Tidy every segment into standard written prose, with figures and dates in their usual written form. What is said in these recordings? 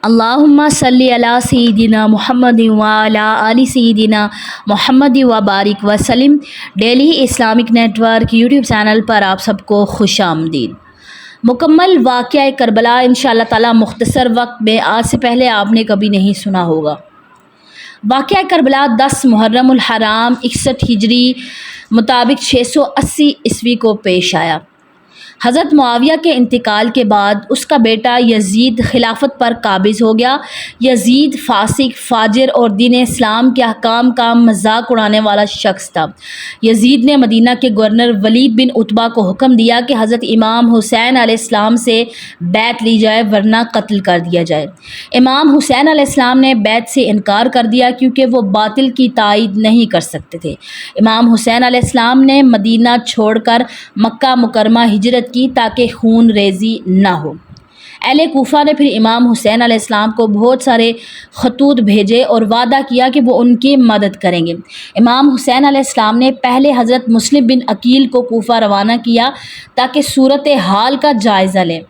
اللہم صلی علی سیدنا محمد وعلی آل سیدنا محمد وبارک وسلم۔ Daily Islamic network YouTube channel پر آپ سب کو خوش آمدید۔ مکمل واقعہ کربلا انشاءاللہ تعالی مختصر وقت میں آج سے پہلے آپ نے کبھی نہیں سنا ہوگا۔ واقعہ کربلا 10 محرم الحرام 61 ہجری مطابق 680 عیسوی کو پیش آیا۔ حضرت معاویہ کے انتقال کے بعد اس کا بیٹا یزید خلافت پر قابض ہو گیا۔ یزید فاسق، فاجر اور دین اسلام کے احکام کا مذاق اڑانے والا شخص تھا۔ یزید نے مدینہ کے گورنر ولید بن عتبہ کو حکم دیا کہ حضرت امام حسین علیہ السلام سے بیعت لی جائے ورنہ قتل کر دیا جائے۔ امام حسین علیہ السلام نے بیعت سے انکار کر دیا کیونکہ وہ باطل کی تائید نہیں کر سکتے تھے۔ امام حسین علیہ السلام نے مدینہ چھوڑ کر مکہ مکرمہ ہجرت کی تاکہ خون ریزی نہ ہو۔ اہل کوفہ نے پھر امام حسین علیہ السلام کو بہت سارے خطوط بھیجے اور وعدہ کیا کہ وہ ان کی مدد کریں گے۔ امام حسین علیہ السلام نے پہلے حضرت مسلم بن عقیل کو کوفہ روانہ کیا تاکہ صورتحال کا جائزہ لیں۔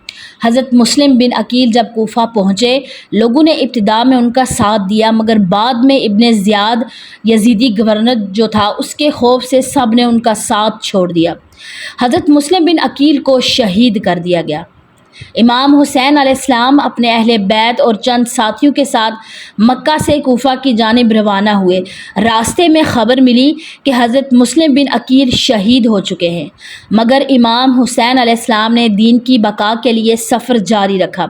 حضرت مسلم بن عقیل جب کوفہ پہنچے، لوگوں نے ابتدا میں ان کا ساتھ دیا، مگر بعد میں ابن زیاد یزیدی گورنر جو تھا اس کے خوف سے سب نے ان کا ساتھ چھوڑ دیا۔ حضرت مسلم بن عقیل کو شہید کر دیا گیا۔ امام حسین علیہ السلام اپنے اہل بیت اور چند ساتھیوں کے ساتھ مکہ سے کوفہ کی جانب روانہ ہوئے۔ راستے میں خبر ملی کہ حضرت مسلم بن عقیل شہید ہو چکے ہیں، مگر امام حسین علیہ السلام نے دین کی بقا کے لیے سفر جاری رکھا۔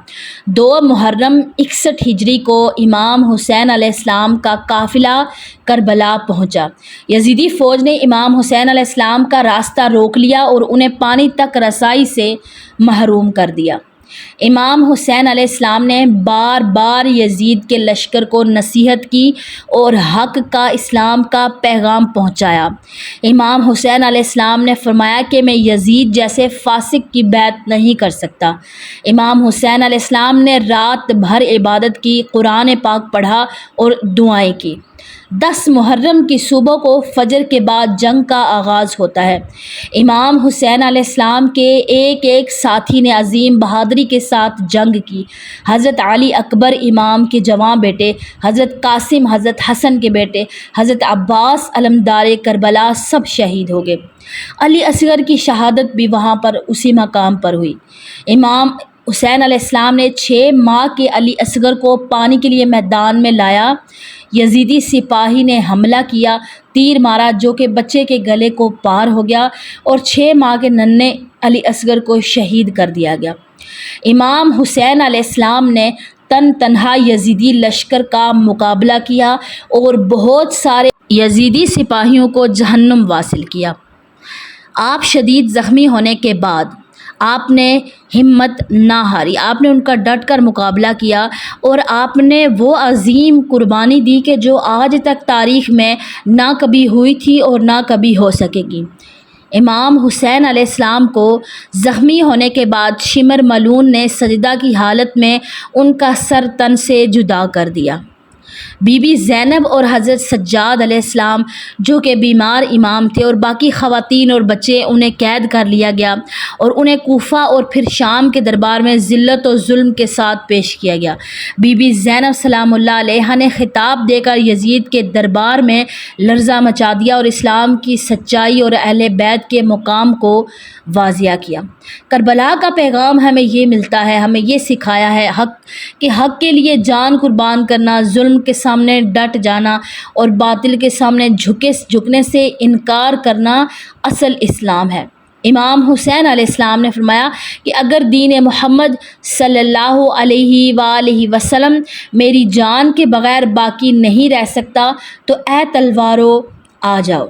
2 محرم 61 ہجری کو امام حسین علیہ السلام کا قافلہ کربلا پہنچا۔ یزیدی فوج نے امام حسین علیہ السلام کا راستہ روک لیا اور انہیں پانی تک رسائی سے محروم کر دیا۔ امام حسین علیہ السلام نے بار بار یزید کے لشکر کو نصیحت کی اور حق کا اسلام کا پیغام پہنچایا۔ امام حسین علیہ السلام نے فرمایا کہ میں یزید جیسے فاسق کی بیعت نہیں کر سکتا۔ امام حسین علیہ السلام نے رات بھر عبادت کی، قرآن پاک پڑھا اور دعائیں کی۔ 10 محرم کی صبح کو فجر کے بعد جنگ کا آغاز ہوتا ہے۔ امام حسین علیہ السلام کے ایک ساتھی نے عظیم بہادری کے ساتھ جنگ کی۔ حضرت علی اکبر امام کے جوان بیٹے، حضرت قاسم حضرت حسن کے بیٹے، حضرت عباس علمدار کربلا سب شہید ہو گئے۔ علی اصغر کی شہادت بھی وہاں پر اسی مقام پر ہوئی۔ امام حسین علیہ السلام نے 6 ماہ کے علی اصغر کو پانی کے لیے میدان میں لایا۔ یزیدی سپاہی نے حملہ کیا، تیر مارا جو کہ بچے کے گلے کو پار ہو گیا اور 6 ماہ کے ننھے علی اصغر کو شہید کر دیا گیا۔ امام حسین علیہ السلام نے تنہا یزیدی لشکر کا مقابلہ کیا اور بہت سارے یزیدی سپاہیوں کو جہنم واصل کیا۔ آپ شدید زخمی ہونے کے بعد آپ نے ہمت نہ ہاری، آپ نے ان کا ڈٹ کر مقابلہ کیا اور آپ نے وہ عظیم قربانی دی کہ جو آج تک تاریخ میں نہ کبھی ہوئی تھی اور نہ کبھی ہو سکے گی۔ امام حسین علیہ السلام کو زخمی ہونے کے بعد شمر ملعون نے سجدہ کی حالت میں ان کا سر تن سے جدا کر دیا۔ بی بی زینب اور حضرت سجاد علیہ السلام جو کہ بیمار امام تھے اور باقی خواتین اور بچے، انہیں قید کر لیا گیا اور انہیں کوفہ اور پھر شام کے دربار میں ذلت و ظلم کے ساتھ پیش کیا گیا۔ بی بی زینب سلام اللہ علیہا نے خطاب دے کر یزید کے دربار میں لرزہ مچا دیا اور اسلام کی سچائی اور اہل بیت کے مقام کو واضح کیا۔ کربلا کا پیغام ہمیں یہ ملتا ہے، ہمیں یہ سکھایا ہے کہ حق کے لیے جان قربان کرنا، ظلم کے سامنے ڈٹ جانا اور باطل کے سامنے جھکنے سے انکار کرنا اصل اسلام ہے۔ امام حسین علیہ السلام نے فرمایا کہ اگر دین محمد صلی اللہ علیہ وآلہ وسلم میری جان کے بغیر باقی نہیں رہ سکتا تو اے تلوارو آ جاؤ۔